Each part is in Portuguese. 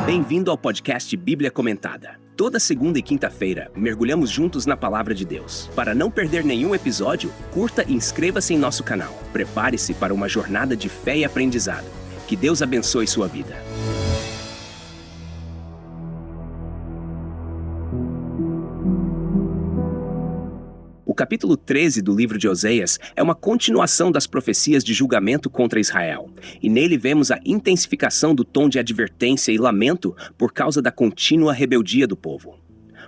Bem-vindo ao podcast Bíblia Comentada. Toda segunda e quinta-feira, mergulhamos juntos na Palavra de Deus. Para não perder nenhum episódio, curta e inscreva-se em nosso canal. Prepare-se para uma jornada de fé e aprendizado. Que Deus abençoe sua vida. O capítulo 13 do livro de Oseias é uma continuação das profecias de julgamento contra Israel, e nele vemos a intensificação do tom de advertência e lamento por causa da contínua rebeldia do povo.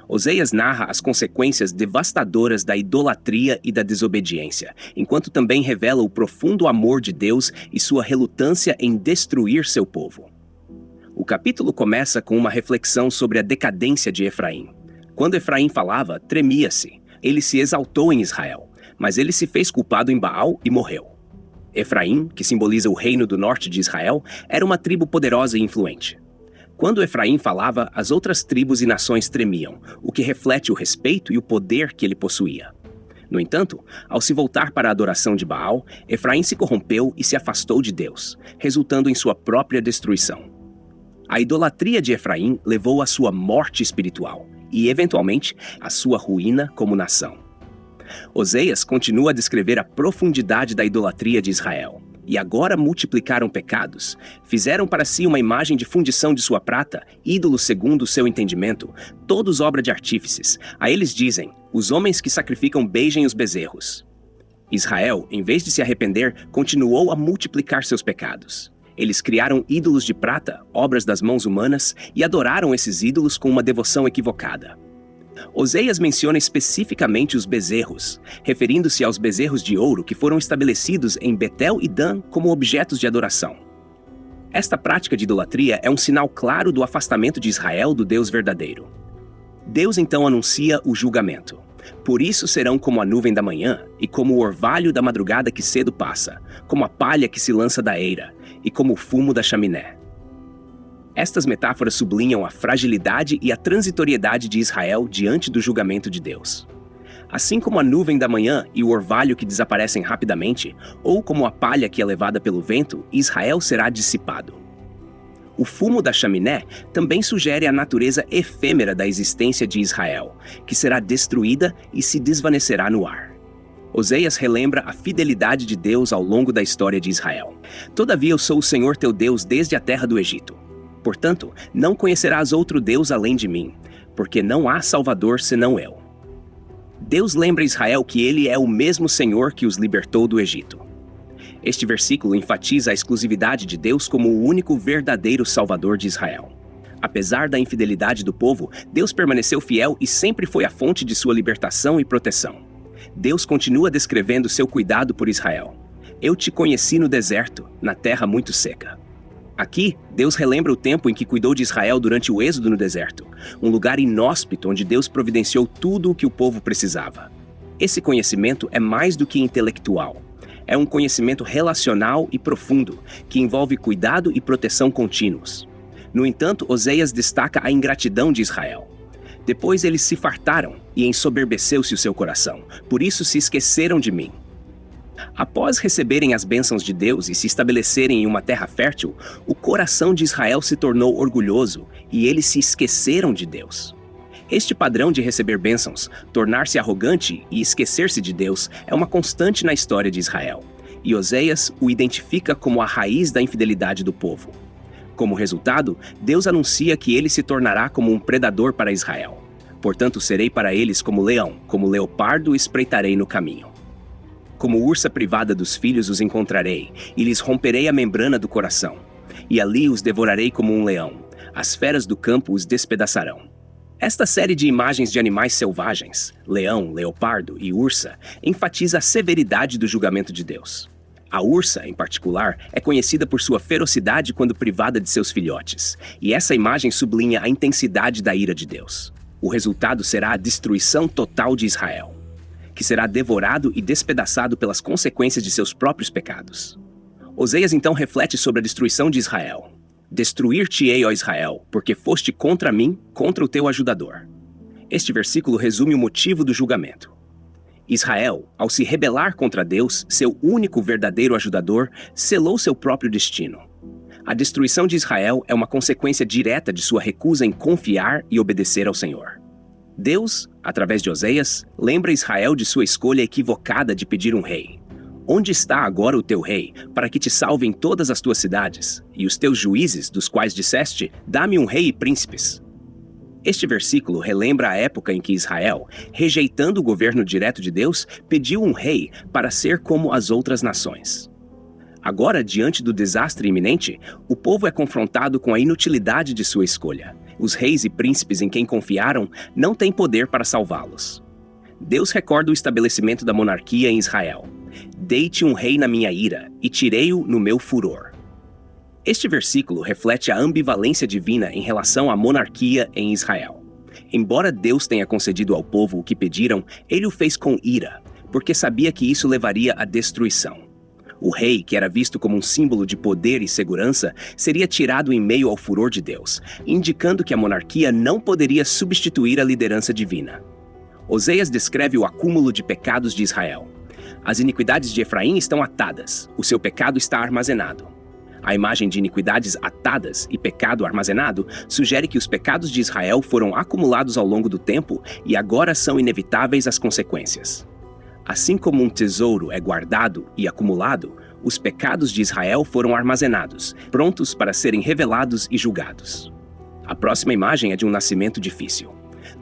Oseias narra as consequências devastadoras da idolatria e da desobediência, enquanto também revela o profundo amor de Deus e sua relutância em destruir seu povo. O capítulo começa com uma reflexão sobre a decadência de Efraim. Quando Efraim falava, tremia-se. Ele se exaltou em Israel, mas ele se fez culpado em Baal e morreu. Efraim, que simboliza o reino do norte de Israel, era uma tribo poderosa e influente. Quando Efraim falava, as outras tribos e nações tremiam, o que reflete o respeito e o poder que ele possuía. No entanto, ao se voltar para a adoração de Baal, Efraim se corrompeu e se afastou de Deus, resultando em sua própria destruição. A idolatria de Efraim levou à sua morte espiritual e, eventualmente, à sua ruína como nação. Oseias continua a descrever a profundidade da idolatria de Israel. E agora multiplicaram pecados, fizeram para si uma imagem de fundição de sua prata, ídolo segundo o seu entendimento, todos obra de artífices. A eles dizem, os homens que sacrificam beijem os bezerros. Israel, em vez de se arrepender, continuou a multiplicar seus pecados. Eles criaram ídolos de prata, obras das mãos humanas, e adoraram esses ídolos com uma devoção equivocada. Oseias menciona especificamente os bezerros, referindo-se aos bezerros de ouro que foram estabelecidos em Betel e Dan como objetos de adoração. Esta prática de idolatria é um sinal claro do afastamento de Israel do Deus verdadeiro. Deus então anuncia o julgamento. Por isso serão como a nuvem da manhã, e como o orvalho da madrugada que cedo passa, como a palha que se lança da eira, e como o fumo da chaminé. Estas metáforas sublinham a fragilidade e a transitoriedade de Israel diante do julgamento de Deus. Assim como a nuvem da manhã e o orvalho que desaparecem rapidamente, ou como a palha que é levada pelo vento, Israel será dissipado. O fumo da chaminé também sugere a natureza efêmera da existência de Israel, que será destruída e se desvanecerá no ar. Oseias relembra a fidelidade de Deus ao longo da história de Israel. Todavia eu sou o Senhor teu Deus desde a terra do Egito. Portanto, não conhecerás outro Deus além de mim, porque não há Salvador senão eu. Deus lembra a Israel que ele é o mesmo Senhor que os libertou do Egito. Este versículo enfatiza a exclusividade de Deus como o único verdadeiro Salvador de Israel. Apesar da infidelidade do povo, Deus permaneceu fiel e sempre foi a fonte de sua libertação e proteção. Deus continua descrevendo seu cuidado por Israel. Eu te conheci no deserto, na terra muito seca. Aqui, Deus relembra o tempo em que cuidou de Israel durante o êxodo no deserto, um lugar inóspito onde Deus providenciou tudo o que o povo precisava. Esse conhecimento é mais do que intelectual. É um conhecimento relacional e profundo, que envolve cuidado e proteção contínuos. No entanto, Oseias destaca a ingratidão de Israel. Depois eles se fartaram e ensoberbeceu-se o seu coração, por isso se esqueceram de mim. Após receberem as bênçãos de Deus e se estabelecerem em uma terra fértil, o coração de Israel se tornou orgulhoso e eles se esqueceram de Deus. Este padrão de receber bênçãos, tornar-se arrogante e esquecer-se de Deus é uma constante na história de Israel, e Oseias o identifica como a raiz da infidelidade do povo. Como resultado, Deus anuncia que ele se tornará como um predador para Israel. Portanto, serei para eles como leão, como leopardo espreitarei no caminho. Como ursa privada dos filhos os encontrarei, e lhes romperei a membrana do coração. E ali os devorarei como um leão, as feras do campo os despedaçarão. Esta série de imagens de animais selvagens, leão, leopardo e ursa, enfatiza a severidade do julgamento de Deus. A ursa, em particular, é conhecida por sua ferocidade quando privada de seus filhotes, e essa imagem sublinha a intensidade da ira de Deus. O resultado será a destruição total de Israel, que será devorado e despedaçado pelas consequências de seus próprios pecados. Oseias então reflete sobre a destruição de Israel. Destruir-te-ei, ó Israel, porque foste contra mim, contra o teu ajudador. Este versículo resume o motivo do julgamento. Israel, ao se rebelar contra Deus, seu único verdadeiro ajudador, selou seu próprio destino. A destruição de Israel é uma consequência direta de sua recusa em confiar e obedecer ao Senhor. Deus, através de Oseias, lembra Israel de sua escolha equivocada de pedir um rei. Onde está agora o teu rei, para que te salve em todas as tuas cidades, e os teus juízes, dos quais disseste, dá-me um rei e príncipes? Este versículo relembra a época em que Israel, rejeitando o governo direto de Deus, pediu um rei para ser como as outras nações. Agora, diante do desastre iminente, o povo é confrontado com a inutilidade de sua escolha. Os reis e príncipes em quem confiaram não têm poder para salvá-los. Deus recorda o estabelecimento da monarquia em Israel. Dei-te um rei na minha ira, e tirei-o no meu furor. Este versículo reflete a ambivalência divina em relação à monarquia em Israel. Embora Deus tenha concedido ao povo o que pediram, ele o fez com ira, porque sabia que isso levaria à destruição. O rei, que era visto como um símbolo de poder e segurança, seria tirado em meio ao furor de Deus, indicando que a monarquia não poderia substituir a liderança divina. Oseias descreve o acúmulo de pecados de Israel. As iniquidades de Efraim estão atadas, o seu pecado está armazenado. A imagem de iniquidades atadas e pecado armazenado sugere que os pecados de Israel foram acumulados ao longo do tempo e agora são inevitáveis as consequências. Assim como um tesouro é guardado e acumulado, os pecados de Israel foram armazenados, prontos para serem revelados e julgados. A próxima imagem é de um nascimento difícil.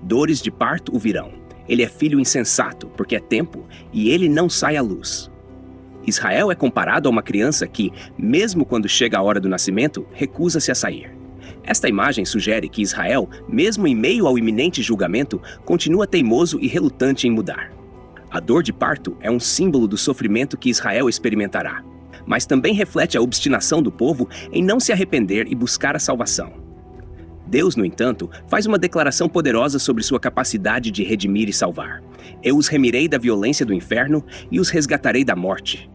Dores de parto o virão. Ele é filho insensato, porque é tempo, e ele não sai à luz. Israel é comparado a uma criança que, mesmo quando chega a hora do nascimento, recusa-se a sair. Esta imagem sugere que Israel, mesmo em meio ao iminente julgamento, continua teimoso e relutante em mudar. A dor de parto é um símbolo do sofrimento que Israel experimentará, mas também reflete a obstinação do povo em não se arrepender e buscar a salvação. Deus, no entanto, faz uma declaração poderosa sobre sua capacidade de redimir e salvar. Eu os remirei da violência do inferno e os resgatarei da morte.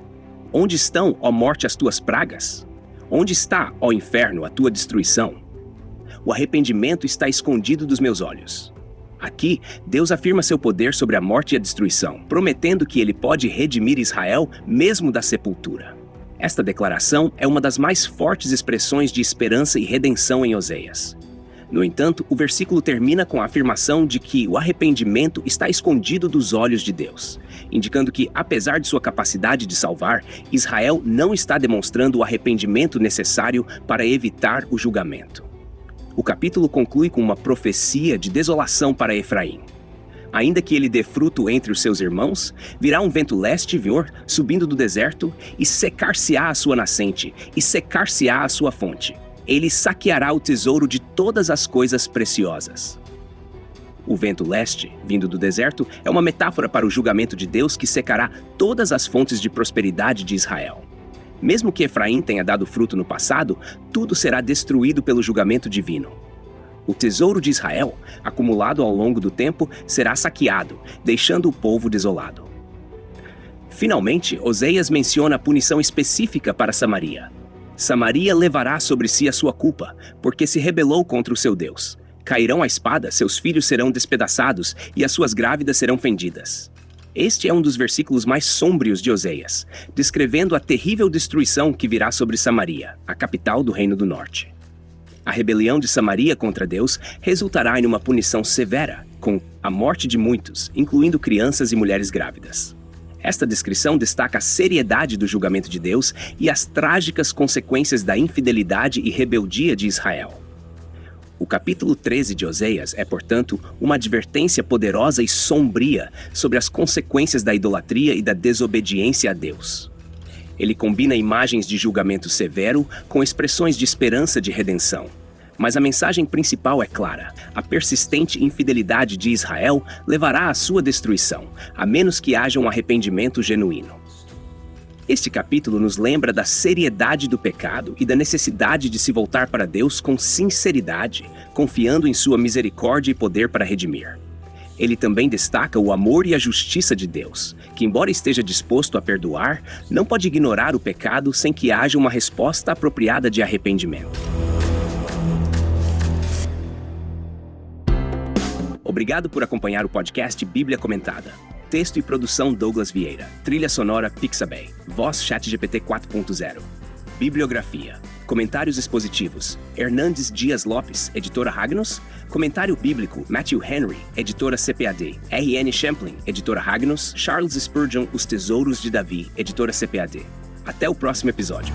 Onde estão, ó morte, as tuas pragas? Onde está, ó inferno, a tua destruição? O arrependimento está escondido dos meus olhos. Aqui, Deus afirma seu poder sobre a morte e a destruição, prometendo que ele pode redimir Israel mesmo da sepultura. Esta declaração é uma das mais fortes expressões de esperança e redenção em Oseias. No entanto, o versículo termina com a afirmação de que o arrependimento está escondido dos olhos de Deus, indicando que, apesar de sua capacidade de salvar, Israel não está demonstrando o arrependimento necessário para evitar o julgamento. O capítulo conclui com uma profecia de desolação para Efraim. Ainda que ele dê fruto entre os seus irmãos, virá um vento leste vir subindo do deserto e secar-se-á a sua nascente e secar-se-á a sua fonte. Ele saqueará o tesouro de todas as coisas preciosas. O vento leste, vindo do deserto, é uma metáfora para o julgamento de Deus que secará todas as fontes de prosperidade de Israel. Mesmo que Efraim tenha dado fruto no passado, tudo será destruído pelo julgamento divino. O tesouro de Israel, acumulado ao longo do tempo, será saqueado, deixando o povo desolado. Finalmente, Oseias menciona a punição específica para Samaria. Samaria levará sobre si a sua culpa, porque se rebelou contra o seu Deus. Cairão a espada, seus filhos serão despedaçados e as suas grávidas serão fendidas. Este é um dos versículos mais sômbrios de Oseias, descrevendo a terrível destruição que virá sobre Samaria, a capital do Reino do Norte. A rebelião de Samaria contra Deus resultará em uma punição severa, com a morte de muitos, incluindo crianças e mulheres grávidas. Esta descrição destaca a seriedade do julgamento de Deus e as trágicas consequências da infidelidade e rebeldia de Israel. O capítulo 13 de Oseias é, portanto, uma advertência poderosa e sombria sobre as consequências da idolatria e da desobediência a Deus. Ele combina imagens de julgamento severo com expressões de esperança de redenção. Mas a mensagem principal é clara: a persistente infidelidade de Israel levará à sua destruição, a menos que haja um arrependimento genuíno. Este capítulo nos lembra da seriedade do pecado e da necessidade de se voltar para Deus com sinceridade, confiando em sua misericórdia e poder para redimir. Ele também destaca o amor e a justiça de Deus, que, embora esteja disposto a perdoar, não pode ignorar o pecado sem que haja uma resposta apropriada de arrependimento. Obrigado por acompanhar o podcast Bíblia Comentada. Texto e produção Douglas Vieira. Trilha sonora Pixabay. Voz ChatGPT 4.0. Bibliografia. Comentários expositivos: Hernandes Dias Lopes, editora Ragnos. Comentário bíblico: Matthew Henry, editora CPAD. R.N. Champlin, editora Ragnos. Charles Spurgeon, Os Tesouros de Davi, editora CPAD. Até o próximo episódio.